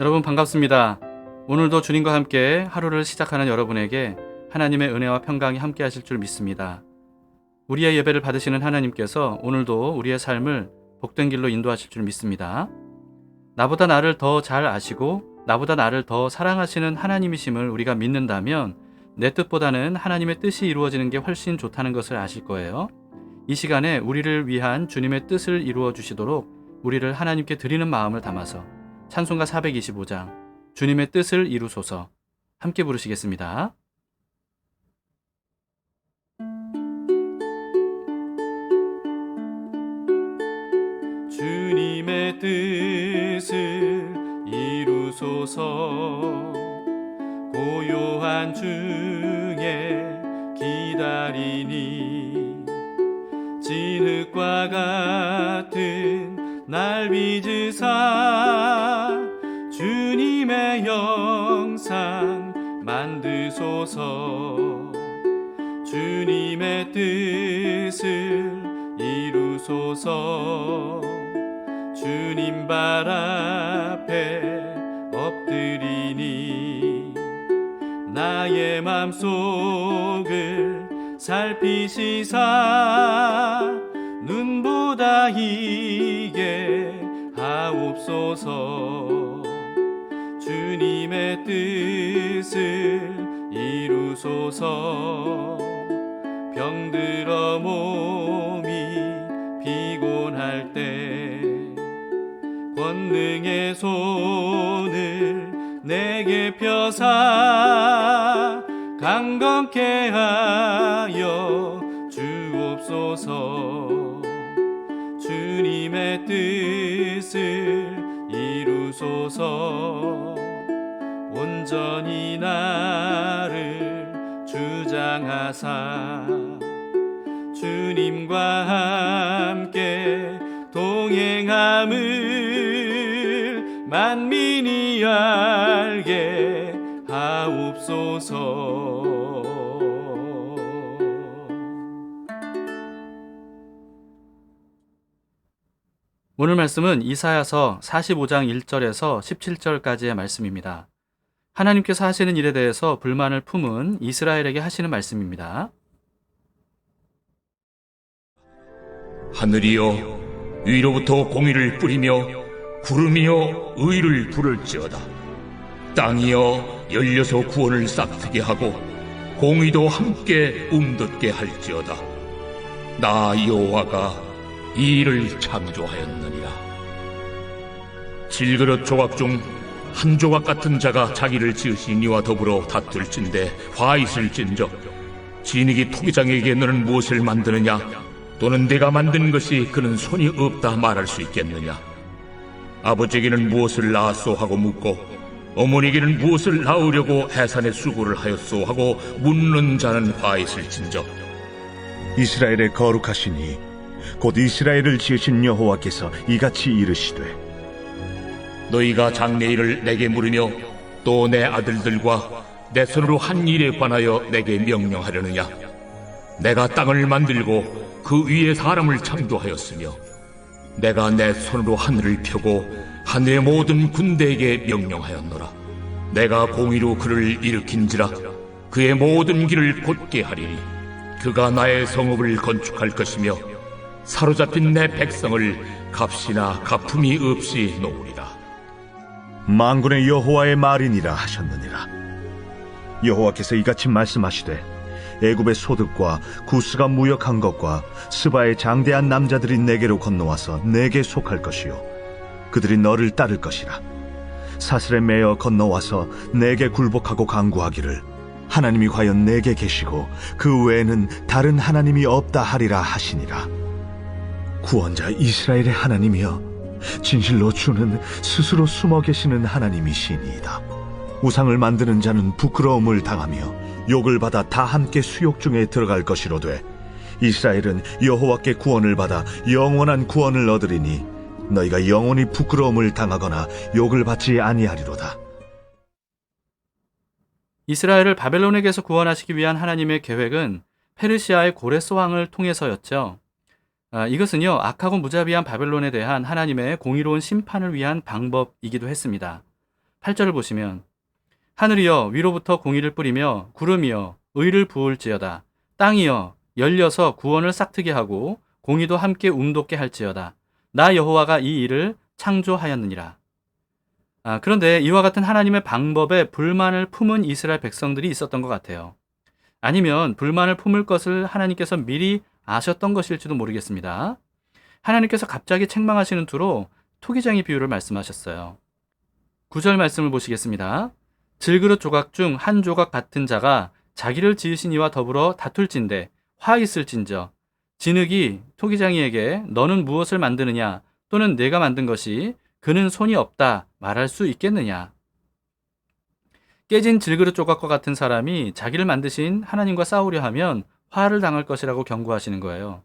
여러분 반갑습니다. 오늘도 주님과 함께 하루를 시작하는 여러분에게 하나님의 은혜와 평강이 함께 하실 줄 믿습니다. 우리의 예배를 받으시는 하나님께서 오늘도 우리의 삶을 복된 길로 인도하실 줄 믿습니다. 나보다 나를 더 잘 아시고 나보다 나를 더 사랑하시는 하나님이심을 우리가 믿는다면 내 뜻보다는 하나님의 뜻이 이루어지는 게 훨씬 좋다는 것을 아실 거예요. 이 시간에 우리를 위한 주님의 뜻을 이루어 주시도록 우리를 하나님께 드리는 마음을 담아서 찬송가 425장 주님의 뜻을 이루소서 함께 부르시겠습니다. 주님의 뜻을 이루소서 고요한 중에 기다리니 진흙과 같은 날 빚으사 주님의 형상 만드소서 주님의 뜻을 이루소서 주님 발 앞에 엎드리니 나의 맘속을 살피시사 눈보다 희게 하옵소서 주님의 뜻을 이루소서 병들어 몸이 피곤할 때 권능의 손을 내게 펴사 강건케 하여 주옵소서 주님의 뜻을 이루소서 온전히 나를 주장하사 주님과 함께 동행함을 만민이 알게 하옵소서. 오늘 말씀은 이사야서 45장 1절에서 17절까지의 말씀입니다. 하나님께서 하시는 일에 대해서 불만을 품은 이스라엘에게 하시는 말씀입니다. 하늘이여 위로부터 공의를 뿌리며 구름이여 의를 부를지어다. 땅이여 열려서 구원을 싹트게 하고 공의도 함께 움돋게 할지어다. 나 여호와가 이 일을 창조하였느니라. 질그릇 조각 중 한 조각 같은 자가 자기를 지으신 이와 더불어 다툴진대 화 있을진저 진흙이 토기장에게 너는 무엇을 만드느냐 또는 내가 만든 것이 그는 손이 없다 말할 수 있겠느냐. 아버지에게는 무엇을 낳았소 하고 묻고 어머니에게는 무엇을 낳으려고 해산의 수고를 하였소 하고 묻는 자는 화 있을진저 이스라엘의 거룩하시니 곧 이스라엘을 지으신 여호와께서 이같이 이르시되 너희가 장래일을 내게 물으며 또 내 아들들과 내 손으로 한 일에 관하여 내게 명령하려느냐. 내가 땅을 만들고 그 위에 사람을 창조하였으며 내가 내 손으로 하늘을 펴고 하늘의 모든 군대에게 명령하였노라. 내가 공의로 그를 일으킨지라 그의 모든 길을 곧게 하리니 그가 나의 성읍을 건축할 것이며 사로잡힌 내 백성을 값이나 가품이 없이 놓으리라. 만군의 여호와의 말이니라 하셨느니라. 여호와께서 이같이 말씀하시되 애굽의 소득과 구스가 무역한 것과 스바의 장대한 남자들이 내게로 건너와서 내게 속할 것이요 그들이 너를 따를 것이라. 사슬에 매어 건너와서 내게 굴복하고 간구하기를 하나님이 과연 내게 계시고 그 외에는 다른 하나님이 없다 하리라 하시니라. 구원자 이스라엘의 하나님이여 진실로 주는 스스로 숨어 계시는 하나님이시니이다. 우상을 만드는 자는 부끄러움을 당하며 욕을 받아 다 함께 수욕 중에 들어갈 것이로되 이스라엘은 여호와께 구원을 받아 영원한 구원을 얻으리니 너희가 영원히 부끄러움을 당하거나 욕을 받지 아니하리로다. 이스라엘을 바벨론에게서 구원하시기 위한 하나님의 계획은 페르시아의 고레스 왕을 통해서였죠. 이것은요, 악하고 무자비한 바벨론에 대한 하나님의 공의로운 심판을 위한 방법이기도 했습니다. 8절을 보시면 하늘이여 위로부터 공의를 뿌리며 구름이여 의를 부을지어다. 땅이여 열려서 구원을 싹트게 하고 공의도 함께 움돋게 할지어다. 나 여호와가 이 일을 창조하였느니라. 그런데 이와 같은 하나님의 방법에 불만을 품은 이스라엘 백성들이 있었던 것 같아요. 아니면 불만을 품을 것을 하나님께서 미리 아셨던 것일지도 모르겠습니다. 하나님께서 갑자기 책망하시는 투로 토기장이 비유를 말씀하셨어요. 9절 말씀을 보시겠습니다. 질그릇 조각 중 한 조각 같은 자가 자기를 지으신 이와 더불어 다툴진대 화 있을진저 진흙이 토기장이에게 너는 무엇을 만드느냐 또는 내가 만든 것이 그는 손이 없다 말할 수 있겠느냐. 깨진 질그릇 조각과 같은 사람이 자기를 만드신 하나님과 싸우려 하면 화를 당할 것이라고 경고하시는 거예요.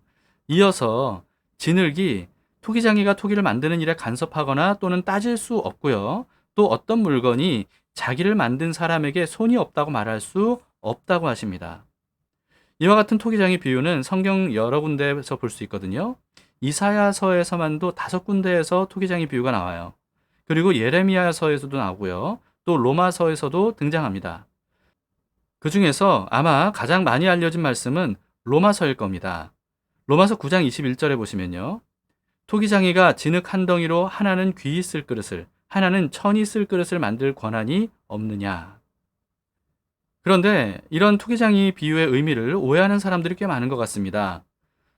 이어서 진흙이 토기장이가 토기를 만드는 일에 간섭하거나 또는 따질 수 없고요. 또 어떤 물건이 자기를 만든 사람에게 손이 없다고 말할 수 없다고 하십니다. 이와 같은 토기장이 비유는 성경 여러 군데에서 볼 수 있거든요. 이사야서에서만도 5군데에서 토기장이 비유가 나와요. 그리고 예레미야서에서도 나오고요. 또 로마서에서도 등장합니다. 그 중에서 아마 가장 많이 알려진 말씀은 로마서일 겁니다. 로마서 9장 21절에 보시면요. 토기장이가 진흙 한 덩이로 하나는 귀히 쓸 그릇을 하나는 천이 쓸 그릇을 만들 권한이 없느냐. 그런데 이런 토기장이 비유의 의미를 오해하는 사람들이 꽤 많은 것 같습니다.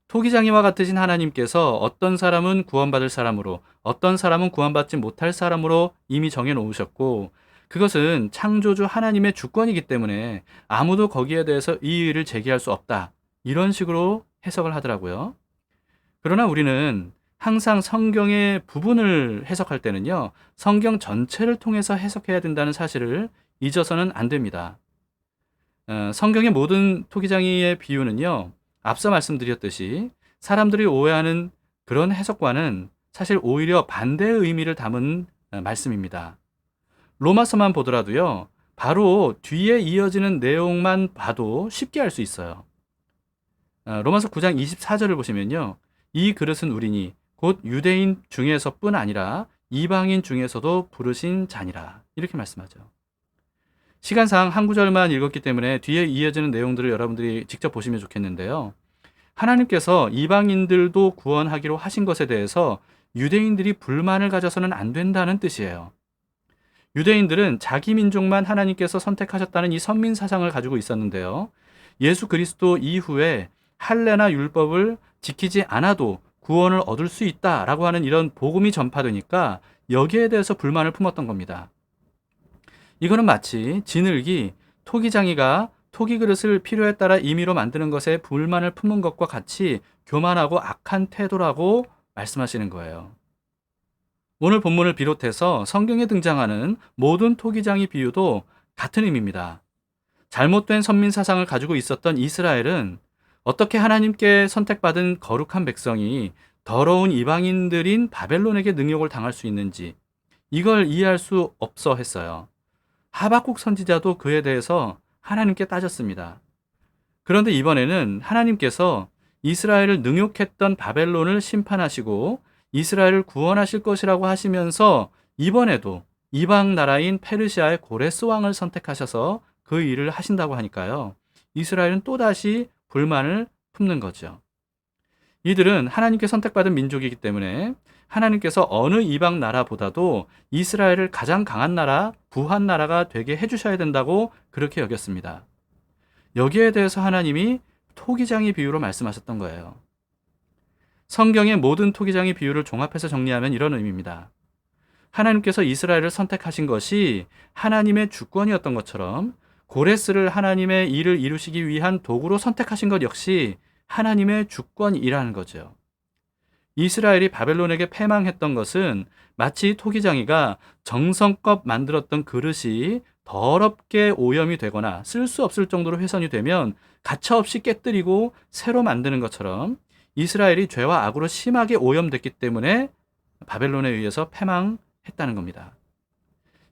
토기장이와 같으신 하나님께서 어떤 사람은 구원받을 사람으로 어떤 사람은 구원받지 못할 사람으로 이미 정해놓으셨고 그것은 창조주 하나님의 주권이기 때문에 아무도 거기에 대해서 이의를 제기할 수 없다. 이런 식으로 해석을 하더라고요. 그러나 우리는 항상 성경의 부분을 해석할 때는요. 성경 전체를 통해서 해석해야 된다는 사실을 잊어서는 안 됩니다. 성경의 모든 토기장이의 비유는요. 앞서 말씀드렸듯이 사람들이 오해하는 그런 해석과는 사실 오히려 반대의 의미를 담은 말씀입니다. 로마서만 보더라도요. 바로 뒤에 이어지는 내용만 봐도 쉽게 알 수 있어요. 로마서 9장 24절을 보시면요. 이 그릇은 우리니 곧 유대인 중에서뿐 아니라 이방인 중에서도 부르신 자니라. 이렇게 말씀하죠. 시간상 한 구절만 읽었기 때문에 뒤에 이어지는 내용들을 여러분들이 직접 보시면 좋겠는데요. 하나님께서 이방인들도 구원하기로 하신 것에 대해서 유대인들이 불만을 가져서는 안 된다는 뜻이에요. 유대인들은 자기 민족만 하나님께서 선택하셨다는 이 선민 사상을 가지고 있었는데요. 예수 그리스도 이후에 할례나 율법을 지키지 않아도 구원을 얻을 수 있다라고 하는 이런 복음이 전파되니까 여기에 대해서 불만을 품었던 겁니다. 이거는 마치 진흙이 토기장이가 토기 그릇을 필요에 따라 임의로 만드는 것에 불만을 품은 것과 같이 교만하고 악한 태도라고 말씀하시는 거예요. 오늘 본문을 비롯해서 성경에 등장하는 모든 토기장이 비유도 같은 의미입니다. 잘못된 선민 사상을 가지고 있었던 이스라엘은 어떻게 하나님께 선택받은 거룩한 백성이 더러운 이방인들인 바벨론에게 능욕을 당할 수 있는지 이걸 이해할 수 없어 했어요. 하박국 선지자도 그에 대해서 하나님께 따졌습니다. 그런데 이번에는 하나님께서 이스라엘을 능욕했던 바벨론을 심판하시고 이스라엘을 구원하실 것이라고 하시면서 이번에도 이방 나라인 페르시아의 고레스 왕을 선택하셔서 그 일을 하신다고 하니까요. 이스라엘은 또다시 불만을 품는 거죠. 이들은 하나님께 선택받은 민족이기 때문에 하나님께서 어느 이방 나라보다도 이스라엘을 가장 강한 나라, 부한 나라가 되게 해주셔야 된다고 그렇게 여겼습니다. 여기에 대해서 하나님이 토기장이 비유로 말씀하셨던 거예요. 성경의 모든 토기장의 비유를 종합해서 정리하면 이런 의미입니다. 하나님께서 이스라엘을 선택하신 것이 하나님의 주권이었던 것처럼 고레스를 하나님의 일을 이루시기 위한 도구로 선택하신 것 역시 하나님의 주권이라는 거죠. 이스라엘이 바벨론에게 패망했던 것은 마치 토기장이가 정성껏 만들었던 그릇이 더럽게 오염이 되거나 쓸 수 없을 정도로 훼손이 되면 가차없이 깨뜨리고 새로 만드는 것처럼 이스라엘이 죄와 악으로 심하게 오염됐기 때문에 바벨론에 의해서 패망했다는 겁니다.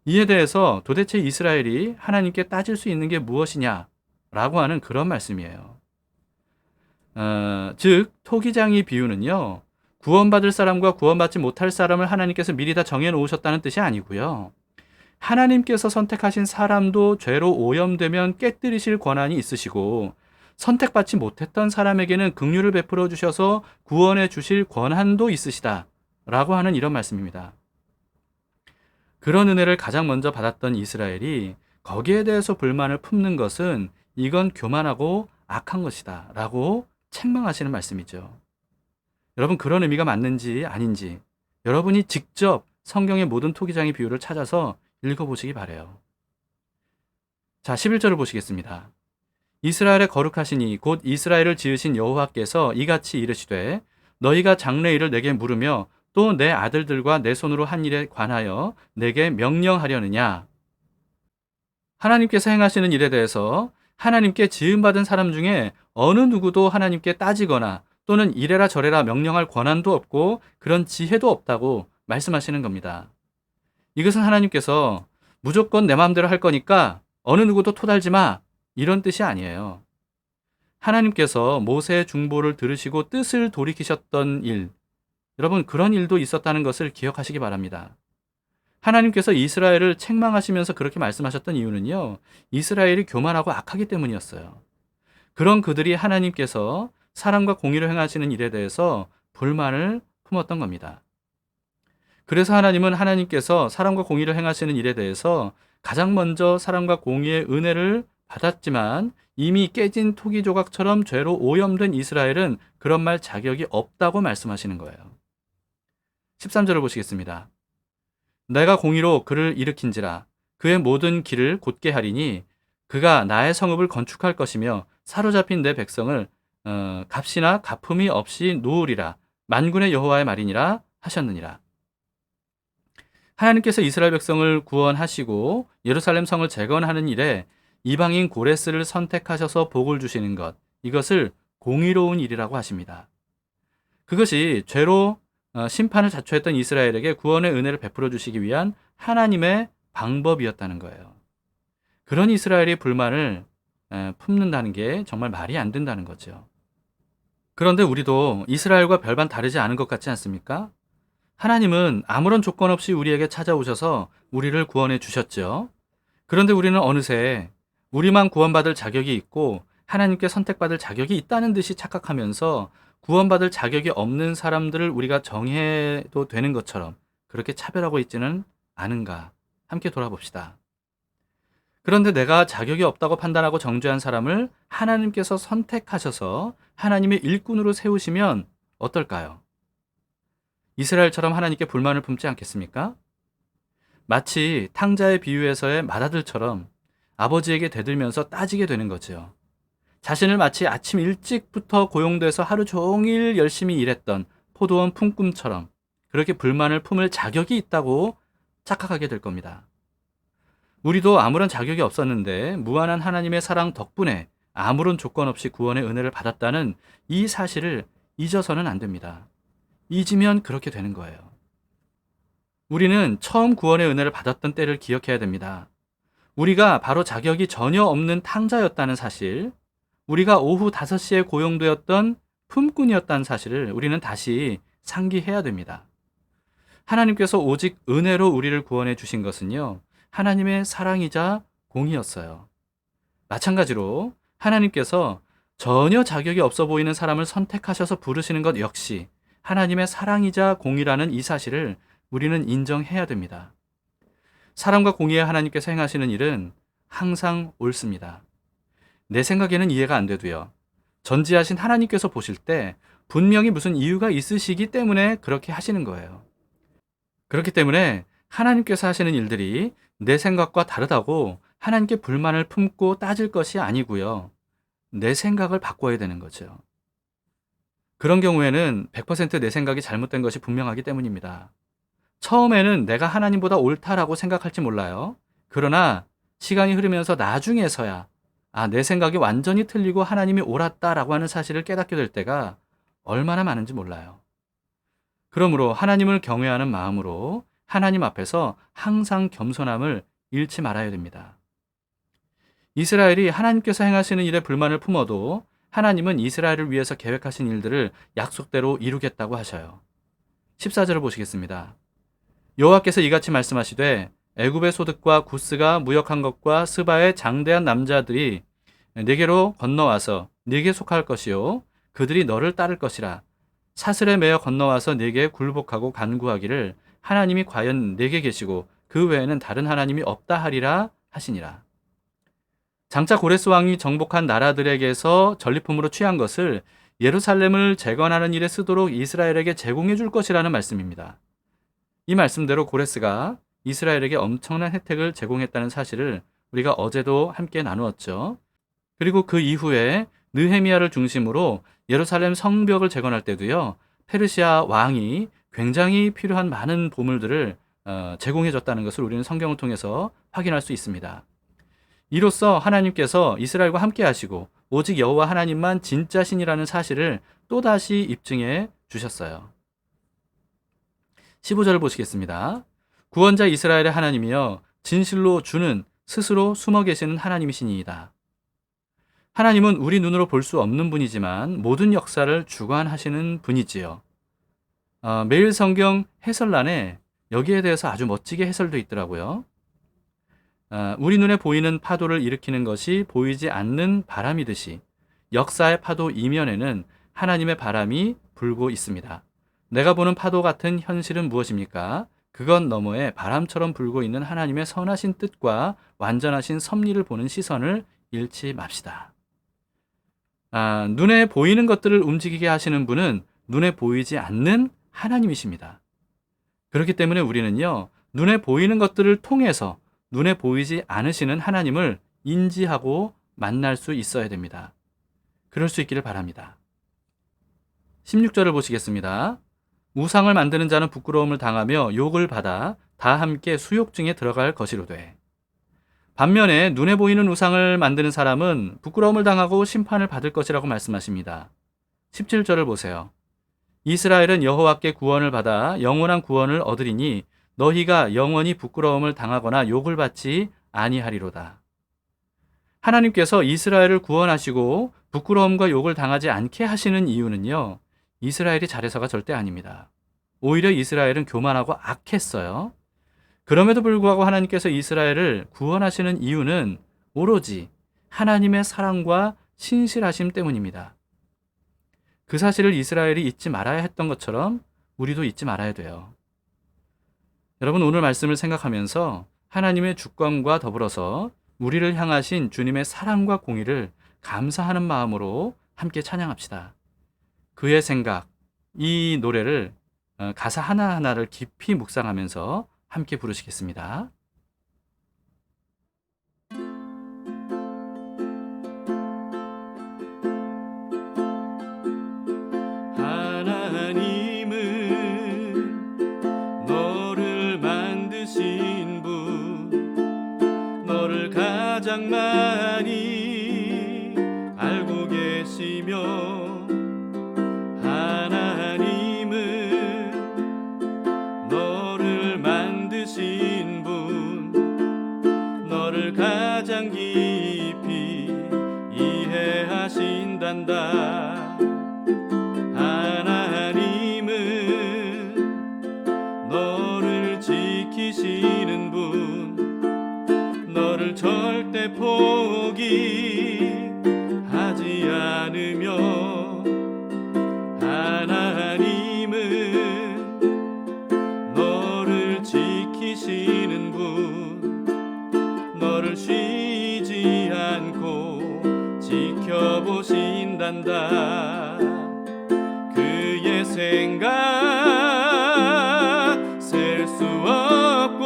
이에 대해서 도대체 이스라엘이 하나님께 따질 수 있는 게 무엇이냐라고 하는 그런 말씀이에요. 즉 토기장이 비유는요. 구원받을 사람과 구원받지 못할 사람을 하나님께서 미리 다 정해놓으셨다는 뜻이 아니고요. 하나님께서 선택하신 사람도 죄로 오염되면 깨뜨리실 권한이 있으시고 선택받지 못했던 사람에게는 긍휼을 베풀어 주셔서 구원해 주실 권한도 있으시다 라고 하는 이런 말씀입니다. 그런 은혜를 가장 먼저 받았던 이스라엘이 거기에 대해서 불만을 품는 것은 이건 교만하고 악한 것이다 라고 책망하시는 말씀이죠. 여러분, 그런 의미가 맞는지 아닌지 여러분이 직접 성경의 모든 토기장의 비유를 찾아서 읽어보시기 바라요. 자, 11절을 보시겠습니다. 이스라엘의 거룩하시니 곧 이스라엘을 지으신 여호와께서 이같이 이르시되 너희가 장래일을 내게 물으며 또 내 아들들과 내 손으로 한 일에 관하여 내게 명령하려느냐. 하나님께서 행하시는 일에 대해서 하나님께 지음받은 사람 중에 어느 누구도 하나님께 따지거나 또는 이래라 저래라 명령할 권한도 없고 그런 지혜도 없다고 말씀하시는 겁니다. 이것은 하나님께서 무조건 내 마음대로 할 거니까 어느 누구도 토달지 마, 이런 뜻이 아니에요. 하나님께서 모세의 중보를 들으시고 뜻을 돌이키셨던 일, 여러분, 그런 일도 있었다는 것을 기억하시기 바랍니다. 하나님께서 이스라엘을 책망하시면서 그렇게 말씀하셨던 이유는요, 이스라엘이 교만하고 악하기 때문이었어요. 그런 그들이 하나님께서 사랑과 공의를 행하시는 일에 대해서 불만을 품었던 겁니다. 그래서 하나님은 하나님께서 사랑과 공의를 행하시는 일에 대해서 가장 먼저 사랑과 공의의 은혜를 받았지만 이미 깨진 토기 조각처럼 죄로 오염된 이스라엘은 그런 말 자격이 없다고 말씀하시는 거예요. 13절을 보시겠습니다. 내가 공의로 그를 일으킨지라 그의 모든 길을 곧게 하리니 그가 나의 성읍을 건축할 것이며 사로잡힌 내 백성을 값이나 가품이 없이 놓으리라. 만군의 여호와의 말이니라 하셨느니라. 하나님께서 이스라엘 백성을 구원하시고 예루살렘 성을 재건하는 일에 이방인 고레스를 선택하셔서 복을 주시는 것, 이것을 공의로운 일이라고 하십니다. 그것이 죄로 심판을 자초했던 이스라엘에게 구원의 은혜를 베풀어 주시기 위한 하나님의 방법이었다는 거예요. 그런 이스라엘이 불만을 품는다는 게 정말 말이 안 된다는 거죠. 그런데 우리도 이스라엘과 별반 다르지 않은 것 같지 않습니까? 하나님은 아무런 조건 없이 우리에게 찾아오셔서 우리를 구원해 주셨죠. 그런데 우리는 어느새 우리만 구원받을 자격이 있고 하나님께 선택받을 자격이 있다는 듯이 착각하면서 구원받을 자격이 없는 사람들을 우리가 정해도 되는 것처럼 그렇게 차별하고 있지는 않은가 함께 돌아봅시다. 그런데 내가 자격이 없다고 판단하고 정죄한 사람을 하나님께서 선택하셔서 하나님의 일꾼으로 세우시면 어떨까요? 이스라엘처럼 하나님께 불만을 품지 않겠습니까? 마치 탕자의 비유에서의 맏아들처럼 아버지에게 대들면서 따지게 되는 거죠. 자신을 마치 아침 일찍부터 고용돼서 하루 종일 열심히 일했던 포도원 품꾼처럼 그렇게 불만을 품을 자격이 있다고 착각하게 될 겁니다. 우리도 아무런 자격이 없었는데 무한한 하나님의 사랑 덕분에 아무런 조건 없이 구원의 은혜를 받았다는 이 사실을 잊어서는 안 됩니다. 잊으면 그렇게 되는 거예요. 우리는 처음 구원의 은혜를 받았던 때를 기억해야 됩니다. 우리가 바로 자격이 전혀 없는 탕자였다는 사실, 우리가 오후 5시에 고용되었던 품꾼이었다는 사실을 우리는 다시 상기해야 됩니다. 하나님께서 오직 은혜로 우리를 구원해 주신 것은요, 하나님의 사랑이자 공이었어요. 마찬가지로 하나님께서 전혀 자격이 없어 보이는 사람을 선택하셔서 부르시는 것 역시 하나님의 사랑이자 공이라는 이 사실을 우리는 인정해야 됩니다. 사랑과 공의의 하나님께서 행하시는 일은 항상 옳습니다. 내 생각에는 이해가 안 돼도요, 전지하신 하나님께서 보실 때 분명히 무슨 이유가 있으시기 때문에 그렇게 하시는 거예요. 그렇기 때문에 하나님께서 하시는 일들이 내 생각과 다르다고 하나님께 불만을 품고 따질 것이 아니고요, 내 생각을 바꿔야 되는 거죠. 그런 경우에는 100% 내 생각이 잘못된 것이 분명하기 때문입니다. 처음에는 내가 하나님보다 옳다라고 생각할지 몰라요. 그러나 시간이 흐르면서 나중에서야 내 생각이 완전히 틀리고 하나님이 옳았다라고 하는 사실을 깨닫게 될 때가 얼마나 많은지 몰라요. 그러므로 하나님을 경외하는 마음으로 하나님 앞에서 항상 겸손함을 잃지 말아야 됩니다. 이스라엘이 하나님께서 행하시는 일에 불만을 품어도 하나님은 이스라엘을 위해서 계획하신 일들을 약속대로 이루겠다고 하셔요. 14절을 보시겠습니다. 여호와께서 이같이 말씀하시되 애굽의 소득과 구스가 무역한 것과 스바의 장대한 남자들이 네게로 건너와서 네게 속할 것이요 그들이 너를 따를 것이라. 사슬에 매어 건너와서 네게 굴복하고 간구하기를 하나님이 과연 네게 계시고 그 외에는 다른 하나님이 없다 하리라 하시니라. 장차 고레스 왕이 정복한 나라들에게서 전리품으로 취한 것을 예루살렘을 재건하는 일에 쓰도록 이스라엘에게 제공해 줄 것이라는 말씀입니다. 이 말씀대로 고레스가 이스라엘에게 엄청난 혜택을 제공했다는 사실을 우리가 어제도 함께 나누었죠. 그리고 그 이후에 느헤미야를 중심으로 예루살렘 성벽을 재건할 때도요, 페르시아 왕이 굉장히 필요한 많은 보물들을 제공해 줬다는 것을 우리는 성경을 통해서 확인할 수 있습니다. 이로써 하나님께서 이스라엘과 함께 하시고 오직 여호와 하나님만 진짜 신이라는 사실을 또다시 입증해 주셨어요. 15절을 보시겠습니다. 구원자 이스라엘의 하나님이여 진실로 주는 스스로 숨어 계시는 하나님이시니이다. 하나님은 우리 눈으로 볼 수 없는 분이지만 모든 역사를 주관하시는 분이지요. 매일 성경 해설란에 여기에 대해서 아주 멋지게 해설되어 있더라고요. 우리 눈에 보이는 파도를 일으키는 것이 보이지 않는 바람이듯이 역사의 파도 이면에는 하나님의 바람이 불고 있습니다. 내가 보는 파도 같은 현실은 무엇입니까? 그것 너머에 바람처럼 불고 있는 하나님의 선하신 뜻과 완전하신 섭리를 보는 시선을 잃지 맙시다. 눈에 보이는 것들을 움직이게 하시는 분은 눈에 보이지 않는 하나님이십니다. 그렇기 때문에 우리는요, 눈에 보이는 것들을 통해서 눈에 보이지 않으시는 하나님을 인지하고 만날 수 있어야 됩니다. 그럴 수 있기를 바랍니다. 16절을 보시겠습니다. 우상을 만드는 자는 부끄러움을 당하며 욕을 받아 다 함께 수욕중에 들어갈 것이로되. 반면에 눈에 보이는 우상을 만드는 사람은 부끄러움을 당하고 심판을 받을 것이라고 말씀하십니다. 17절을 보세요. 이스라엘은 여호와께 구원을 받아 영원한 구원을 얻으리니 너희가 영원히 부끄러움을 당하거나 욕을 받지 아니하리로다. 하나님께서 이스라엘을 구원하시고 부끄러움과 욕을 당하지 않게 하시는 이유는요, 이스라엘이 잘해서가 절대 아닙니다. 오히려 이스라엘은 교만하고 악했어요. 그럼에도 불구하고 하나님께서 이스라엘을 구원하시는 이유는 오로지 하나님의 사랑과 신실하심 때문입니다. 그 사실을 이스라엘이 잊지 말아야 했던 것처럼 우리도 잊지 말아야 돼요. 여러분, 오늘 말씀을 생각하면서 하나님의 주권과 더불어서 우리를 향하신 주님의 사랑과 공의를 감사하는 마음으로 함께 찬양합시다. 그의 생각, 이 노래를 가사 하나하나를 깊이 묵상하면서 함께 부르시겠습니다. 하나님은 너를 만드신 분, 너를 가장 많이 알고 계시며 가장 깊이 이해하신단다. 하나님은 너를 지키시는 분, 너를 절대 포기하지 않으며, 하나님은 너를 지키시는 분, 너를 쉬지 않고 지켜보신단다. 그의 생각 셀 수 없고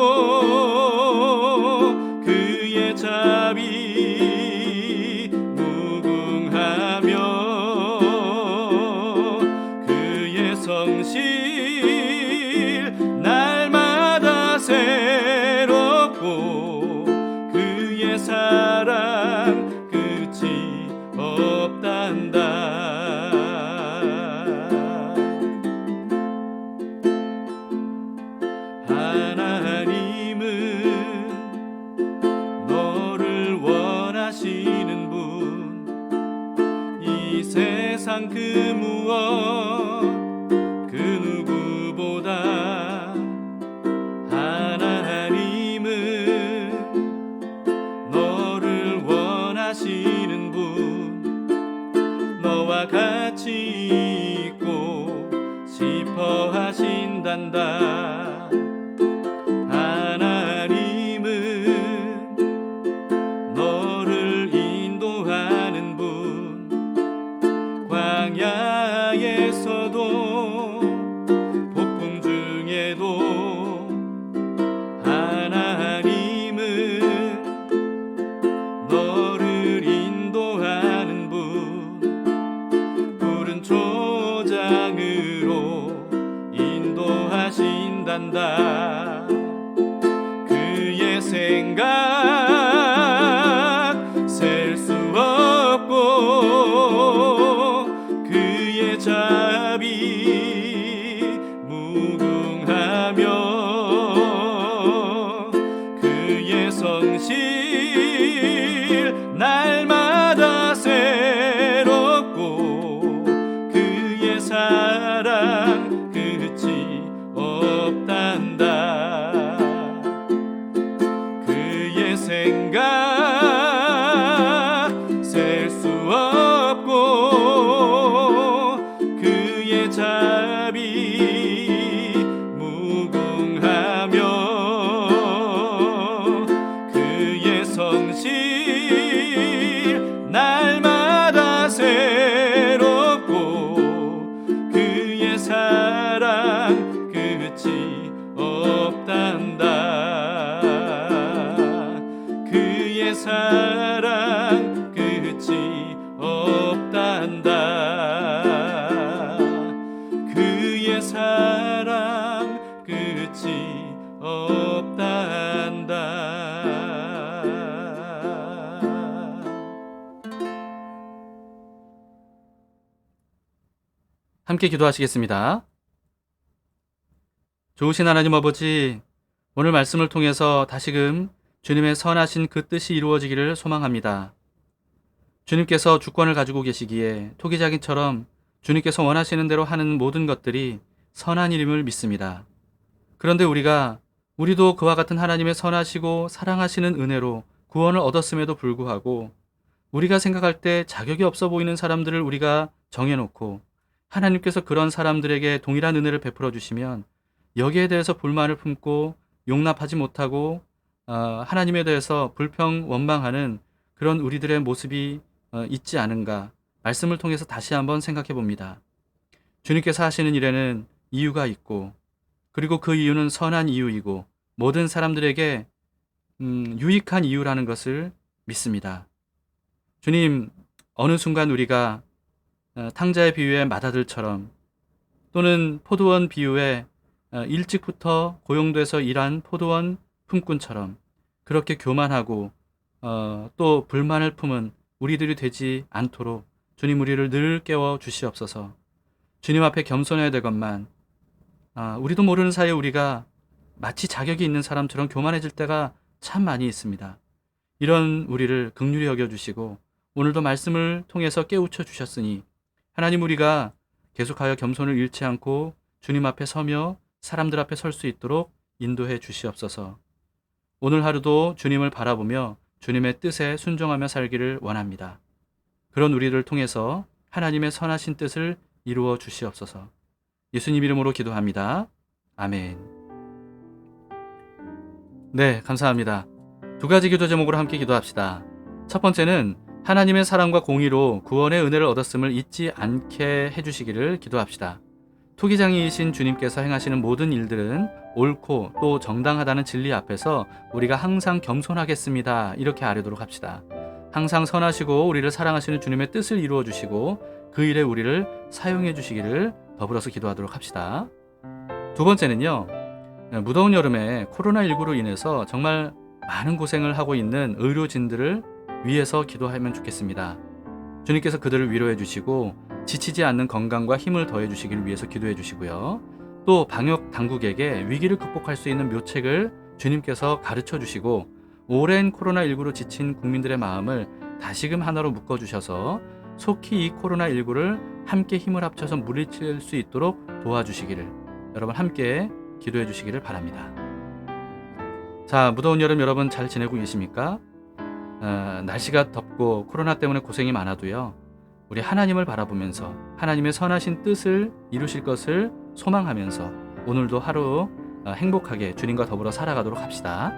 그의 자비 무궁하며 그의 성실 날마다 새롭고 그의 사랑 끝이 없단다. 하나님은 너를 원하시는 분, 이 세상 그 무엇 그 누구보다 하나님은 인도하신단다. 하나님은 너를 인도하는 분, 광야에서도 폭풍 중에도 하나님은 너를 인도하는 분, 푸른 초장으로 인도하신단다. 그의 생각 셀 수 없고 그의 자비 무궁하며 그의 성실 날마다 새롭고 그의 사랑 끝이 없단다. 그의 생각 셀 수 없고 그의 자비 무궁하며 그의 성실 날마다 새롭고 그의 사랑 끝이 없단다. 그의 사랑 끝이 없단다. 그의 사랑 끝이 없단다. 함께 기도하시겠습니다. 좋으신 하나님 아버지, 오늘 말씀을 통해서 다시금 주님의 선하신 그 뜻이 이루어지기를 소망합니다. 주님께서 주권을 가지고 계시기에 토기자기처럼 주님께서 원하시는 대로 하는 모든 것들이 선한 일임을 믿습니다. 그런데 우리도 그와 같은 하나님의 선하시고 사랑하시는 은혜로 구원을 얻었음에도 불구하고 우리가 생각할 때 자격이 없어 보이는 사람들을 우리가 정해놓고 하나님께서 그런 사람들에게 동일한 은혜를 베풀어 주시면 여기에 대해서 불만을 품고 용납하지 못하고 하나님에 대해서 불평 원망하는 그런 우리들의 모습이 있지 않은가, 말씀을 통해서 다시 한번 생각해 봅니다. 주님께서 하시는 일에는 이유가 있고, 그리고 그 이유는 선한 이유이고 모든 사람들에게 유익한 이유라는 것을 믿습니다. 주님, 어느 순간 우리가 탕자의 비유의 맏아들처럼, 또는 포도원 비유의 일찍부터 고용돼서 일한 포도원 품꾼처럼 그렇게 교만하고 또 불만을 품은 우리들이 되지 않도록 주님, 우리를 늘 깨워 주시옵소서. 주님 앞에 겸손해야 되건만 우리도 모르는 사이에 우리가 마치 자격이 있는 사람처럼 교만해질 때가 참 많이 있습니다. 이런 우리를 긍휼히 여겨주시고 오늘도 말씀을 통해서 깨우쳐 주셨으니 하나님, 우리가 계속하여 겸손을 잃지 않고 주님 앞에 서며 사람들 앞에 설 수 있도록 인도해 주시옵소서. 오늘 하루도 주님을 바라보며 주님의 뜻에 순종하며 살기를 원합니다. 그런 우리를 통해서 하나님의 선하신 뜻을 이루어 주시옵소서. 예수님 이름으로 기도합니다. 아멘. 네, 감사합니다. 두 가지 기도 제목으로 함께 기도합시다. 첫 번째는 하나님의 사랑과 공의로 구원의 은혜를 얻었음을 잊지 않게 해주시기를 기도합시다. 토기장이이신 주님께서 행하시는 모든 일들은 옳고 또 정당하다는 진리 앞에서 우리가 항상 겸손하겠습니다, 이렇게 아뢰도록 합시다. 항상 선하시고 우리를 사랑하시는 주님의 뜻을 이루어 주시고 그 일에 우리를 사용해 주시기를 더불어서 기도하도록 합시다. 두 번째는요, 무더운 여름에 코로나19로 인해서 정말 많은 고생을 하고 있는 의료진들을 위해서 기도하면 좋겠습니다. 주님께서 그들을 위로해 주시고 지치지 않는 건강과 힘을 더해 주시기를 위해서 기도해 주시고요. 또 방역 당국에게 위기를 극복할 수 있는 묘책을 주님께서 가르쳐 주시고 오랜 코로나19로 지친 국민들의 마음을 다시금 하나로 묶어 주셔서 속히 이 코로나19를 함께 힘을 합쳐서 물리칠 수 있도록 도와주시기를 여러분 함께 기도해 주시기를 바랍니다. 자, 무더운 여름 여러분 잘 지내고 계십니까? 날씨가 덥고 코로나 때문에 고생이 많아도요, 우리 하나님을 바라보면서 하나님의 선하신 뜻을 이루실 것을 소망하면서 오늘도 하루 행복하게 주님과 더불어 살아가도록 합시다.